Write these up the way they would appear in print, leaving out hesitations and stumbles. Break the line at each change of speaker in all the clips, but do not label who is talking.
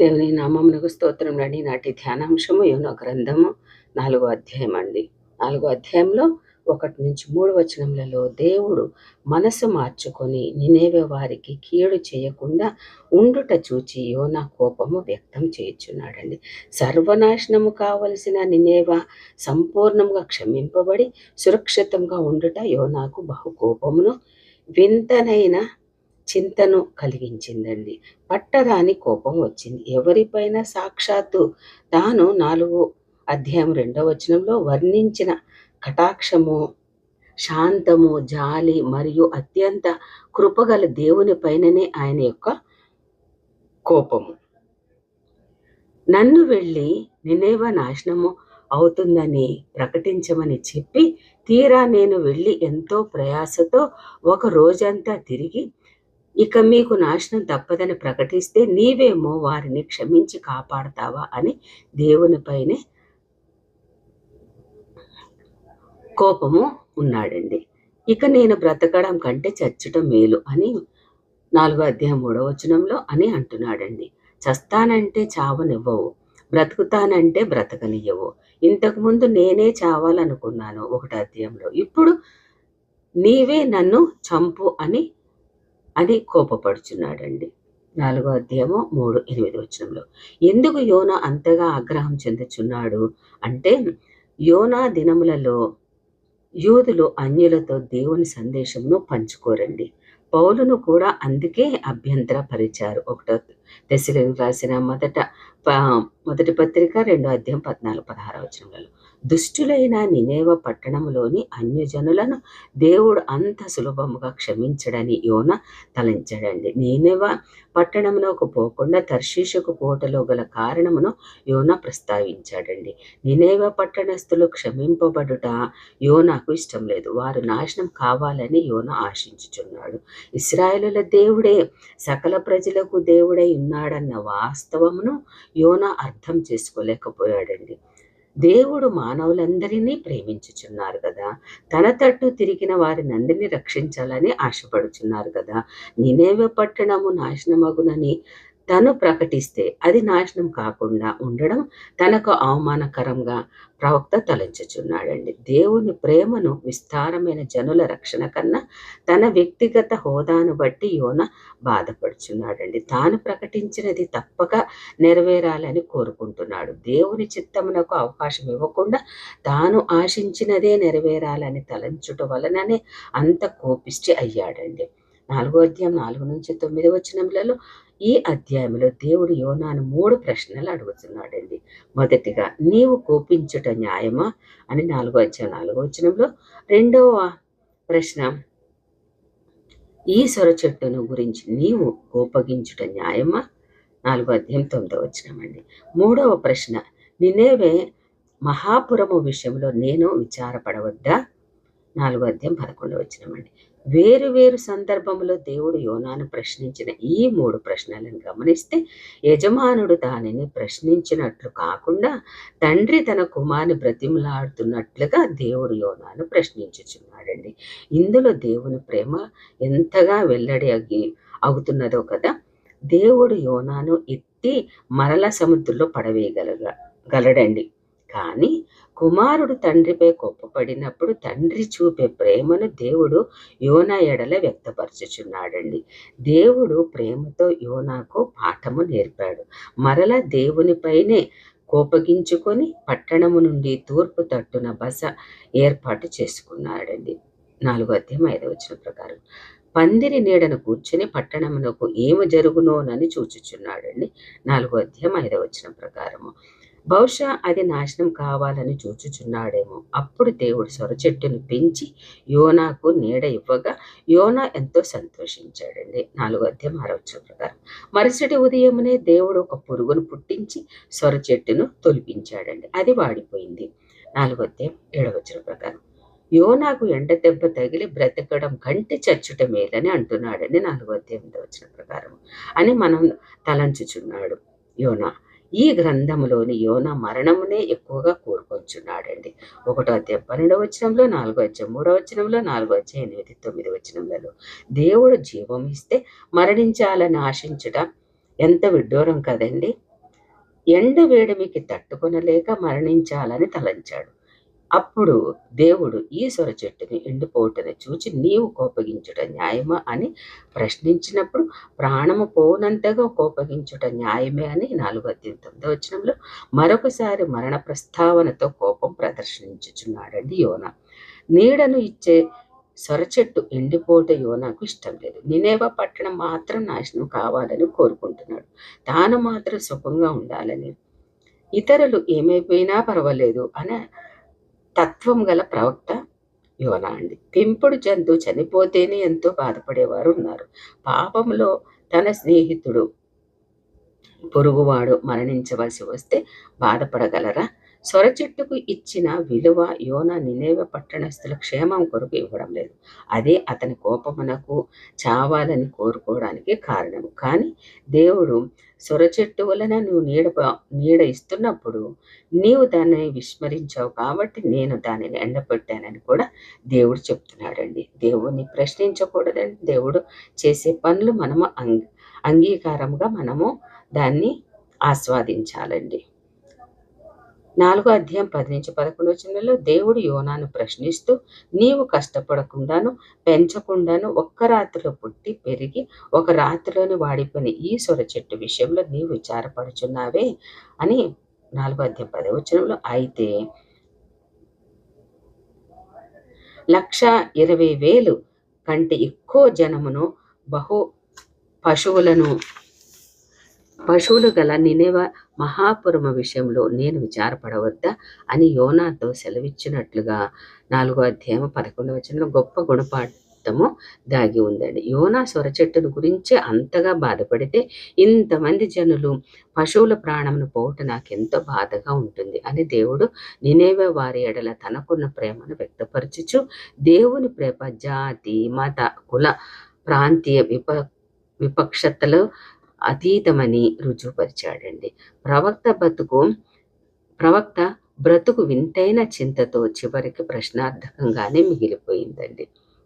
దేవుని నామమునకు స్తోత్రం అండి. నాటి ధ్యానాంశము యోనా గ్రంథము 4వ అధ్యాయం అండి. 4వ అధ్యాయంలో 1-3 వచనములలో దేవుడు మనసు మార్చుకొని నినేవే వారికి కీడు చేయకుండా ఉండుట చూచి యోనా కోపము వ్యక్తం చేయుచున్నాడండి. సర్వనాశనము కావలసిన నినేవే సంపూర్ణంగా క్షమింపబడి సురక్షితంగా ఉండుట యోనాకు బహు కోపమును వింతనైన చింతను కలిగించిందండి. పట్టరాని కోపం వచ్చింది. ఎవరిపైన సాక్షాత్తు తాను 4వ అధ్యాయం 2వ వచనంలో వర్ణించిన కటాక్షము, శాంతము, జాలి మరియు అత్యంత కృపగల దేవుని పైననే ఆయన యొక్క కోపము. నన్ను వెళ్ళి నినేవే నాశనము అవుతుందని ప్రకటించమని చెప్పి తీరా నేను వెళ్ళి ఎంతో ప్రయాసతో ఒక రోజంతా తిరిగి ఇక మీకు నాశనం తప్పదని ప్రకటిస్తే నీవేమో వారిని క్షమించి కాపాడతావా అని దేవునిపైనే కోపము ఉన్నాడండి. ఇక నేను బ్రతకడం కంటే చచ్చటం మేలు అని 4వ అధ్యాయం 3వ వచనంలో అని అంటున్నాడండి. చస్తానంటే చావనివ్వవు, బ్రతుకుతానంటే బ్రతకనియ్యవు. ఇంతకుముందు నేనే చావాలనుకున్నాను 1వ అధ్యాయంలో, ఇప్పుడు నీవే నన్ను చంపు అని కోపపడుచున్నాడండి. 4వ అధ్యాయము 3-8 వచనంలో. ఎందుకు యోనా అంతగా ఆగ్రహం చెందుచున్నాడు అంటే, యోనా దినములలో యూదులు అన్యులతో దేవుని సందేశమును పంచుకోరండి. పౌలును కూడా అందుకే అభ్యంతరపరిచారు. 1 తెస్సలోనికీయులకు రాసిన మొదటి పత్రిక 2వ అధ్యాయం 14-16 వచనములలో. దుష్టులైన నినేవే పట్టణములోని అన్యజనులను దేవుడు అంత సులభముగా క్షమించడని యోనా తలంచాడండి. నినేవే పట్టణమునకు పోకుండా తర్షీషుకు పోటలో గల కారణమును యోనా ప్రస్తావించాడండి. నినేవే పట్టణస్థులు క్షమింపబడుట యోనాకు ఇష్టం లేదు. వారు నాశనం కావాలని యోనా ఆశించుచున్నాడు. ఇశ్రాయేలుల దేవుడే సకల ప్రజలకు దేవుడై ఉన్నాడన్న వాస్తవమును యోనా అర్థం చేసుకోలేకపోయాడండి. దేవుడు మానవులందరినీ ప్రేమించుచున్నారు కదా, తన తట్టు తిరిగిన వారినందరినీ రక్షించాలని ఆశపడుచున్నారు కదా. నినేవే పట్టణము నాశనమగునని తను ప్రకటిస్తే అది నాశనం కాకుండా ఉండడం తనకు అవమానకరంగా ప్రవక్త తలంచుచున్నాడండి. దేవుని ప్రేమను విస్తారమైన జనుల రక్షణ కన్నా తన వ్యక్తిగత హోదాను బట్టి యోనా బాధపడుచున్నాడండి. తాను ప్రకటించినది తప్పక నెరవేరాలని కోరుకుంటున్నాడు. దేవుని చిత్తమునకు అవకాశం ఇవ్వకుండా తాను ఆశించినదే నెరవేరాలని తలంచుట వలననే అంత కోపిష్టి అయ్యాడండి. 4వ అధ్యాయం 4-9 వచనములలో ఈ అధ్యాయంలో దేవుడు యోనాను 3 ప్రశ్నలు అడుగుతున్నాడండి. మొదటిగా, నీవు కోపించుట న్యాయమా అని 4వ అధ్యాయం 4వ వచనంలో. రెండవ ప్రశ్న, ఈ సొర చెట్టును గురించి నీవు కోపగించుట న్యాయమా? 4వ అధ్యాయం 9వ వచనం అండి. మూడవ ప్రశ్న, నినేవే మహాపురము విషయంలో నేను విచారపడవద్దా? 4వ అధ్యాయం 11వ వచనం అండి. వేరు సందర్భంలో దేవుడు యోనాను ప్రశ్నించిన ఈ 3 ప్రశ్నలను గమనిస్తే యజమానుడు దానిని ప్రశ్నించినట్లు కాకుండా తండ్రి తన కుమారుని బ్రతిమలాడుతున్నట్లుగా దేవుడు యోనాను ప్రశ్నించుచున్నాడండి. ఇందులో దేవుని ప్రేమ ఎంతగా వెల్లడి అవుతున్నదో కదా. దేవుడు యోనాను ఎత్తి మరల సముద్రంలో పడవేయగలడండి. కానీ కుమారుడు తండ్రిపై కోపపడినప్పుడు తండ్రి చూపే ప్రేమను దేవుడు యోనా ఎడల వ్యక్తపరచుచున్నాడండి. దేవుడు ప్రేమతో యోనాకు పాఠము నేర్పాడు. మరల దేవునిపైనే కోపగించుకొని పట్టణము నుండి తూర్పు తట్టున బస ఏర్పాటు చేసుకున్నాడండి. 4వ అధ్యాయం 5వ వచనం ప్రకారం. పందిరి నీడను కూర్చుని పట్టణమునకు ఏమి జరుగునోనని చూచుచున్నాడండి. 4వ అధ్యాయం 5వ వచనం ప్రకారము. బహుశా అది నాశనం కావాలని చూచుచున్నాడేమో. అప్పుడు దేవుడు సొర చెట్టును పెంచి యోనాకు నీడ ఇవ్వగా యోనా ఎంతో సంతోషించాడండి. 4వ అధ్యాయం 6వ వచనం ప్రకారం. మరుసటి ఉదయమునే దేవుడు ఒక పురుగును పుట్టించి సొర చెట్టును తొలిపించాడండి. అది వాడిపోయింది. 4వ అధ్యాయం 7వ వచనం ప్రకారం. యోనాకు ఎండ దెబ్బ తగిలి బ్రతకడం కంటే చచ్చుట మేలని అంటున్నాడని 4వ అధ్యాయం 8వ వచనం ప్రకారం అని మనం తలంచుచున్నాడు యోనా. ఈ గ్రంథములోని యోనా మరణమునే ఎక్కువగా కోరుకొంచున్నాడండి. 1వ అధ్యాయం 12వ వచనంలో, 4వ అధ్యాయం 3వ వచనంలో, 4వ అధ్యాయం 8-9 వచనములలో. దేవుడు జీవం ఇస్తే మరణించాలని ఆశించుట ఎంత విడ్డూరం కదండి. ఎండ వేడిమికి తట్టుకొనలేక మరణించాలని తలంచాడు. అప్పుడు దేవుడు ఈ సొర చెట్టుని ఎండిపోవుటను చూచి నీవు కోపగించుట న్యాయమా అని ప్రశ్నించినప్పుడు, ప్రాణము పోనంతగా కోపగించుట న్యాయమే అని 4:9 మరొకసారి మరణ ప్రస్తావనతో కోపం ప్రదర్శించుచున్నాడండి యోనా. నీడను ఇచ్చే సొరచెట్టు ఎండిపోట యోనాకు ఇష్టం లేదు. నినేవే పట్టణం మాత్రం నాశనం కావాలని కోరుకుంటున్నాడు. తాను మాత్రం సుఖంగా ఉండాలని, ఇతరులు ఏమైపోయినా పర్వాలేదు అనే తత్వం గల ప్రవక్త యోనా అండి. పెంపుడు జంతువు చనిపోతేనే ఎంతో బాధపడేవారు ఉన్నారు. పాపంలో తన స్నేహితుడు పొరుగువాడు మరణించవలసి వస్తే బాధపడగలరా? సొర చెట్టుకు ఇచ్చిన విలువ యోనా నినేవే పట్టణస్థుల క్షేమం కొరకు ఇవ్వడం లేదు. అదే అతని కోపమునకు చావాలని కోరుకోవడానికి కారణము. కానీ దేవుడు సొర చెట్టు వలన నువ్వు నీడ ఇస్తున్నప్పుడు నీవు దాన్ని విస్మరించావు కాబట్టి నేను దానిని ఎండపెట్టానని కూడా దేవుడు చెప్తున్నాడండి. దేవుడిని ప్రశ్నించకూడదండి. దేవుడు చేసే పనులు మనము అంగీకారంగా మనము దాన్ని ఆస్వాదించాలండి. 4:10-11 దేవుడు యోనాను ప్రశ్నిస్తూ, నీవు కష్టపడకుండాను పెంచకుండాను ఒక్క రాత్రిలో పుట్టి పెరిగి ఒక రాత్రిలోనే వాడిపోయిన ఈ సొర చెట్టు విషయంలో నీవు విచారపడుచున్నావే అని 4:10 అయితే 1,20,000 కంటే ఎక్కువ జనమును బహు పశువులు గల నినేవే మహాపురము విషయంలో నేను విచారపడవద్దా అని యోనాతో సెలవిచ్చినట్లుగా 4:11 గొప్ప గుణపాఠము దాగి ఉందండి. యోనా సొర చెట్టును గురించి అంతగా బాధపడితే ఇంతమంది జనులు పశువుల ప్రాణమును పోవుట నాకెంతో బాధగా ఉంటుంది అని దేవుడు నినేవే వారి ఎడల తనకున్న ప్రేమను వ్యక్తపరచుచు దేవుని ప్రేమ జాతి, మత, కుల, ప్రాంతీయ విపక్షతలు అతీతమని రుజువుపరిచాడండి. ప్రవక్త బ్రతుకు వింతైన చింతతో చివరికి ప్రశ్నార్థకంగానే మిగిలిపోయిందండి.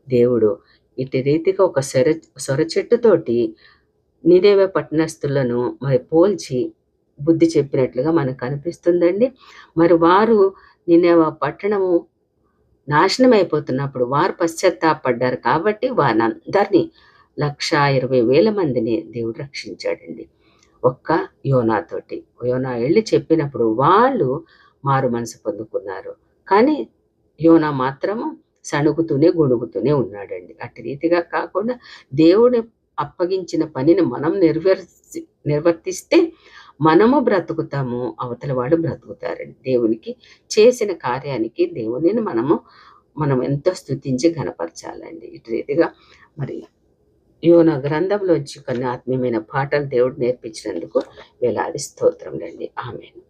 దేవుడు ఇటు రీతిగా ఒక సొర చెట్టుతోటి నినేవే పట్టణస్థులను మరి పోల్చి బుద్ధి చెప్పినట్లుగా మనకు అనిపిస్తుందండి. మరి వారు నినేవే పట్టణము నాశనం అయిపోతున్నప్పుడు వారు పశ్చాత్తాపడ్డారు కాబట్టి వారందరినీ 1,20,000 మందిని దేవుడు రక్షించాడండి. ఒక్క యోనాతోటి. యోనా వెళ్ళి చెప్పినప్పుడు వాళ్ళు మారు మనసు పొందుకున్నారు. కానీ యోనా మాత్రము సణుగుతూనే గొణుగుతూనే ఉన్నాడండి. అట్టి రీతిగా కాకుండా దేవుడు అప్పగించిన పనిని మనం నిర్వర్తిస్తే మనము బ్రతుకుతాము, అవతల వాళ్ళు బ్రతుకుతారండి. దేవునికి చేసిన కార్యానికి దేవునిని మనం ఎంతో స్తుతించి ఘనపరచాలండి. ఇటు రీతిగా మరి యోనా గ్రంథంలోంచి కొన్ని ఆత్మీయమైన పాఠాలు దేవుడు నేర్పించినందుకు వేలాది స్తోత్రములండి. ఆమేన్.